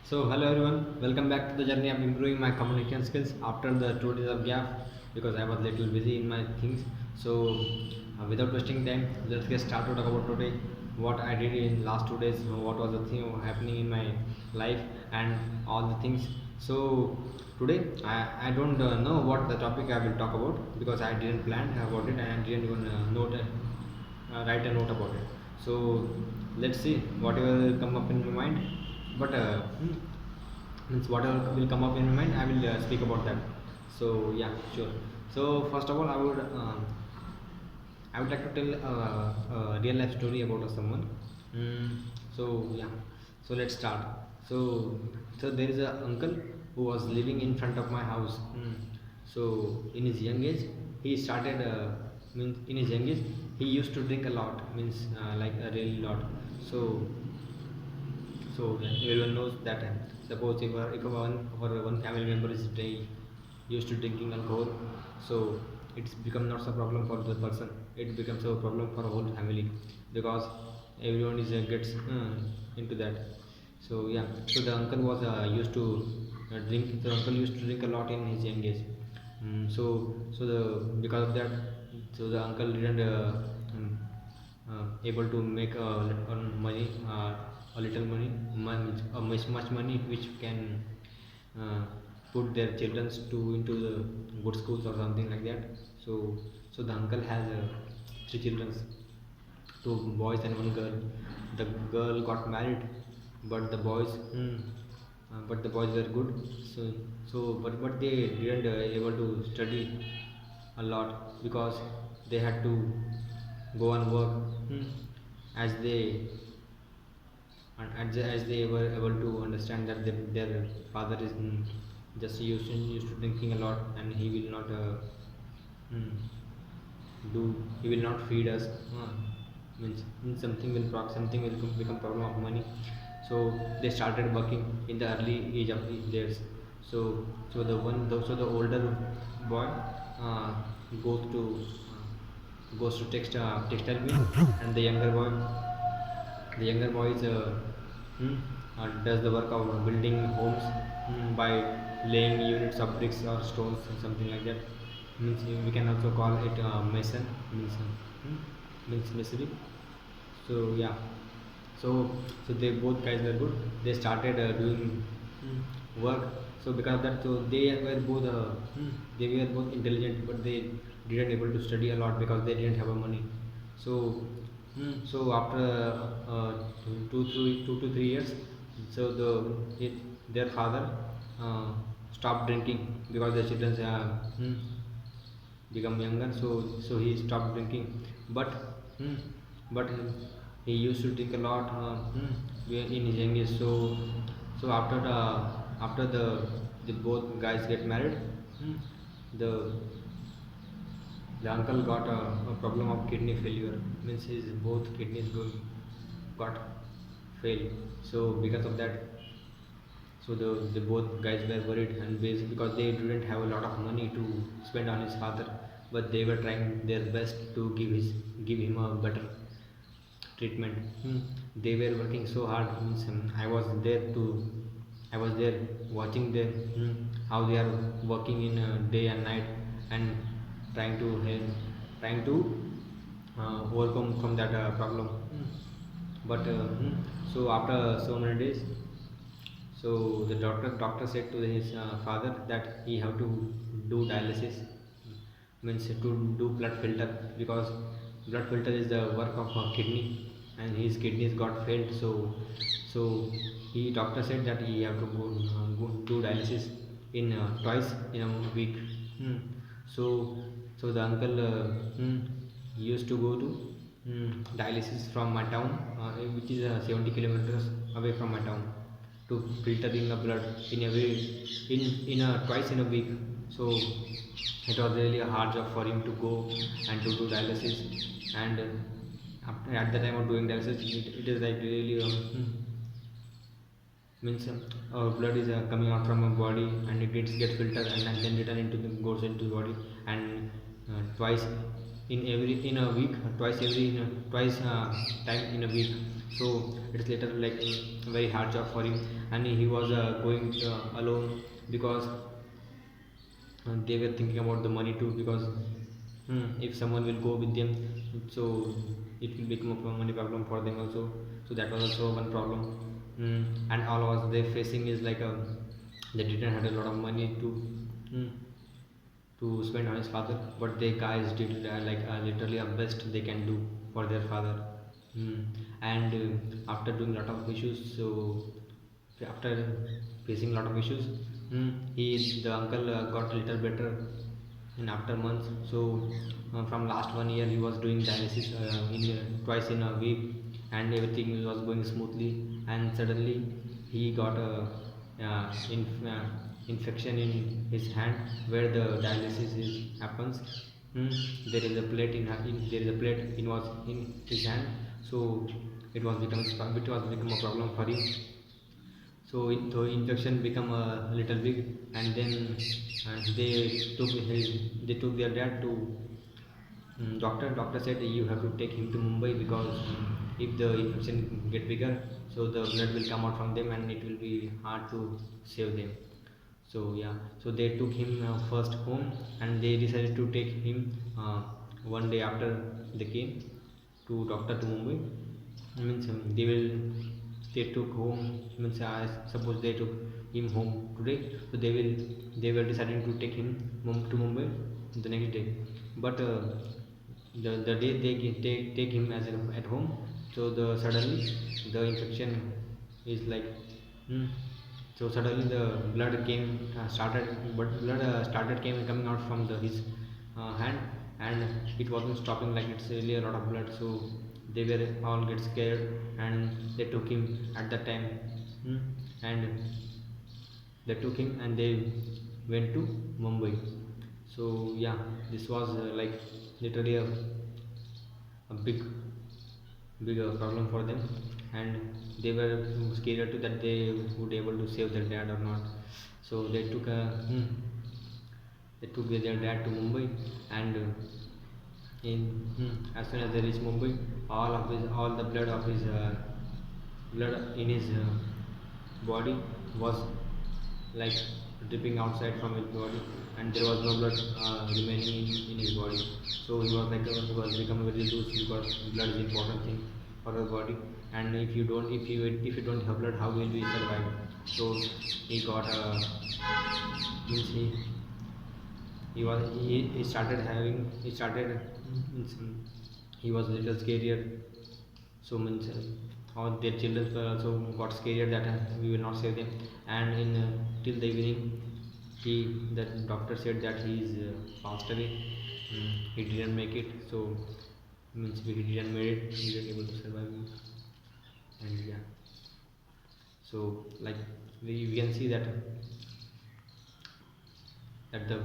So hello everyone, welcome back to the journey of improving my communication skills after the 2 days of gap because I was little busy in my things. So without wasting time, let's get started to talk about today what I did in last 2 days, what was the thing happening in my life and all the things. So today I don't know what the topic I will talk about because I didn't plan about it and I didn't even write a note about it. So let's see whatever will come up in my mind. But means whatever will come up in my mind, I will speak about that. So yeah, sure. So first of all, I would like to tell a real life story about someone. So yeah, so let's start. So there is a uncle who was living in front of my house. So in his young age, he started means in his young age he used to drink a lot, means like a really lot. So everyone knows that suppose if one family member is used to drinking alcohol, so it's become not a problem for the person. It becomes a problem for a whole family because everyone is gets into that. So yeah, so the uncle was used to drink. The uncle used to drink a lot in his young age. So the because of that, so the uncle didn't able to make money, a little money, much money which can uh, put their children to into the good schools or something like that. So the uncle has three children, two boys and one girl. The girl got married, but the boys were good. But they didn't able to study a lot because they had to go and work, as they as they were able to understand that their father is just used to drinking a lot and he will not mm, do he will not feed us, means something will become problem of money. So they started working in the early age of theirs. So the older boy uh, goes to textile mill, and the younger boy is does the work of building homes, by laying units of bricks or stones and something like that. Means we can also call it mason, means masonry. So yeah, so they both guys were good. They started doing work. So because of that, so they were both intelligent, but they didn't able to study a lot because they didn't have a money. So after two to 3 years, so their father uh, stopped drinking because the children become younger. So he stopped drinking, but hmm, but he used to drink a lot in his young age. So after the both guys get married, the the uncle got a problem of kidney failure, means his both kidneys got failed. So because of that, so the both guys were worried and because they didn't have a lot of money to spend on his father, but they were trying their best to give him a better treatment. They were working so hard, means I was there watching them, how they are working in day and night and trying to help, trying to overcome from that problem. But so after so many days, so the doctor said to his father that he have to do dialysis, means to do blood filter, because blood filter is the work of a kidney and his kidneys got failed. So he doctor said that he have to go do dialysis in twice in a week. Hmm. So the uncle used to go to dialysis from my town, which is 70 kilometers away from my town, to filtering the blood in a way in a twice in a week. So it was really a hard job for him to go and to do dialysis. And at the time of doing dialysis, it is like really means our blood is coming out from our body and it gets filtered and then return into the goes into the body. And twice in a week, twice time in a week. So it's later like very hard job for him, and he was going alone because they were thinking about the money too, because if someone will go with them, so it will become a money problem for them also. So that was also one problem. And all was they facing is like they didn't have a lot of money mm, to spend on his father, but the guys did literally a best they can do for their father. mm. And after doing lot of issues, so after facing lot of issues, he the uncle got a little better in after months. So from last 1 year he was doing dialysis in twice in a week, and everything was going smoothly. And suddenly he got a infection in his hand where the dialysis happens. Hmm. There is a plate there is a plate in was in his hand. So it was become a problem for him. So the infection become a little big, and then they took their dad to doctor. Doctor said you have to take him to Mumbai because if the infection get bigger, so the blood will come out from them and it will be hard to save them. So yeah, so they took him first home, and they decided to take him one day after they came to doctor to Mumbai. Means they took home, means I suppose they took him home today, so they were deciding to take him to Mumbai the next day. But the day take him as at home, so the suddenly the infection is like hmm, so suddenly the blood came started but blood started came coming out from his hand, and it wasn't stopping, like it's really a lot of blood. So they were all get scared, and they took him at that time. hmm, and they took him and they went to Mumbai. So yeah, this was like literally a big problem for them, and they were scared too that they would able to save their dad or not. So they took their dad to Mumbai, and as soon as they reached Mumbai, all the blood of his blood in his body was like dripping outside from his body, and there was no blood remaining in his body. So he was like he was becoming very loose because blood is important thing for the body, and if you don't have blood, how will we survive? So he got means he started having he started means, he was a little scarier. So means all their children were also got scared that we will not save them. And in till the evening, he the doctor said that he is passed away. He didn't make it. So means he didn't make it, he didn't able to survive. And yeah, so like we can see that the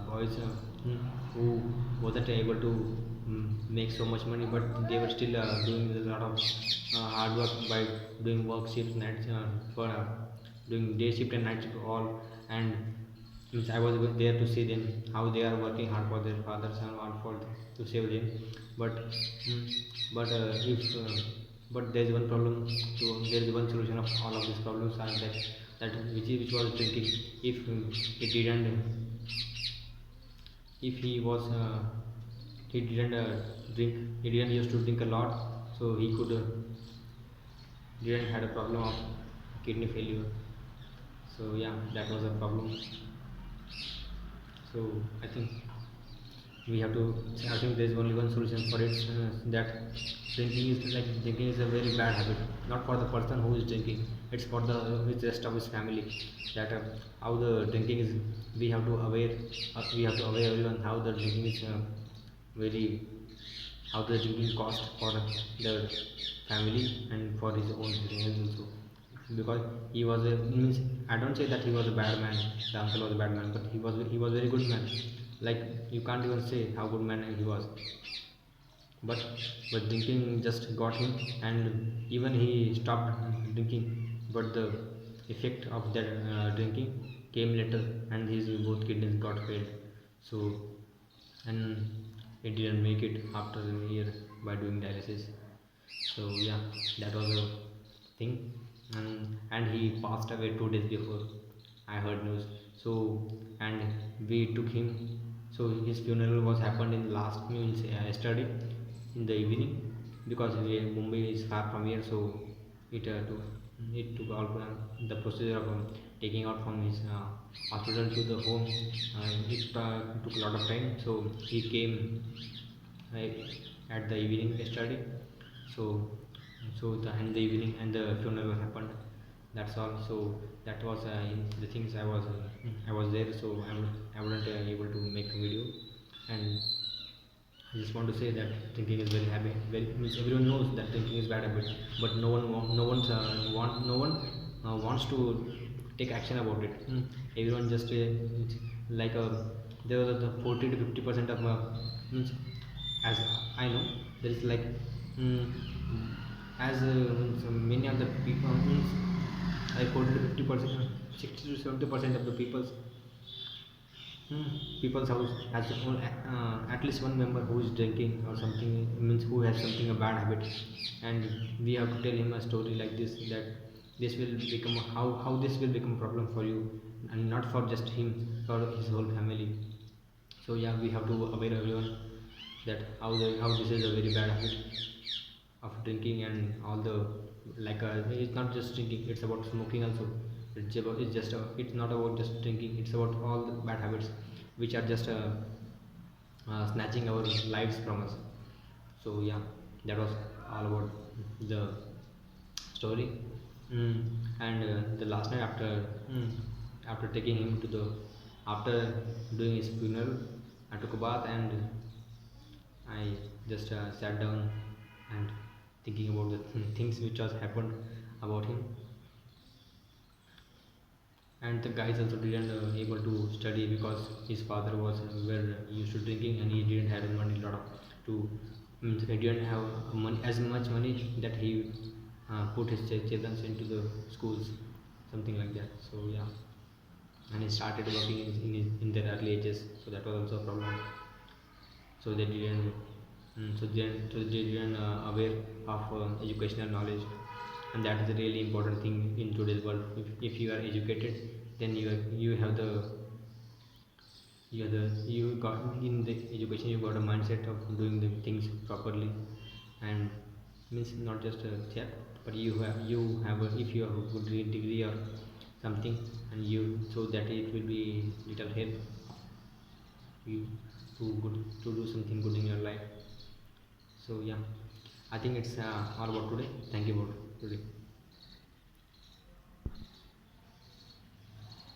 boys who wasn't able to make so much money, but they were still doing a lot of hard work by doing work shifts, night for doing day shift and night shift all. And means I was there to see them how they are working hard for their fathers and hard for to save them. But if but there is one problem. So there is one solution of all of these problems, and that which was drinking. If it didn't if he didn't drink, he didn't used to drink a lot, so he could didn't had a problem of kidney failure. So yeah, that was a problem. So I think we have to I think there is only one solution for it, that drinking is a very bad habit, not for the person who is drinking, it's for the with the rest of his family. That how the drinking is, we have to aware we have to aware everyone how the drinking is very how the drinking cost for the family and for his own health also. Because he was a means I don't say that he was a bad man, the uncle was a bad man, but he was very good man. Like you can't even say how good man he was. but but drinking just got him, and even he stopped drinking, but the effect of that drinking came later, and his both kidneys got failed. So and he didn't make it after a year by doing dialysis. So yeah, that was a thing, and he passed away 2 days before. I heard news. So and we took him. So his funeral was happened in last means yesterday in the evening, because Mumbai is far from here. So it took all the procedure of taking out from his hospital to the home. It took a lot of time. So he came at the evening yesterday. So so the and the evening and the funeral happened. That's all. So that was the things I was there. So I wouldn't able to make a video. And I just want to say that drinking is very habit. Very means everyone knows that drinking is bad habit, but no one wants to take action about it. Everyone just like there was the 40 to 50% of means, as I know, there is like mm, as many of the people means like 40 to 50%, 60 to 70% of the people's house has at least one member who is drinking or something, means who has something a bad habit. And we have to tell him a story like this, that this will become how this will become a problem for you, and not for just him, for his whole family. So yeah, we have to aware everyone that how this is a very bad habit of drinking. And all the like it's not just drinking, it's about smoking also. It's not about just drinking, it's about all the bad habits which are just snatching our lives from us. So yeah, that was all about the story. And the last night after taking him to the after doing his funeral, I took a bath, and I just sat down and thinking about the things which has happened about him. And the guys also didn't able to study because his father was well used to drinking, and he didn't have money lot of to means he didn't have money, as much money that he put his children into the schools, something like that. So yeah, and he started working in their early ages, so that was also a problem. So they didn't so they didn't aware of educational knowledge. And that is a really important thing in today's world. If you are educated, then you have the you got in the education, you got a mindset of doing the things properly. And means not just a chat, but you have if you have a good degree or something, and you, so that it will be little help you to do something good in your life. So yeah, I think it's all about today. Thank you for today.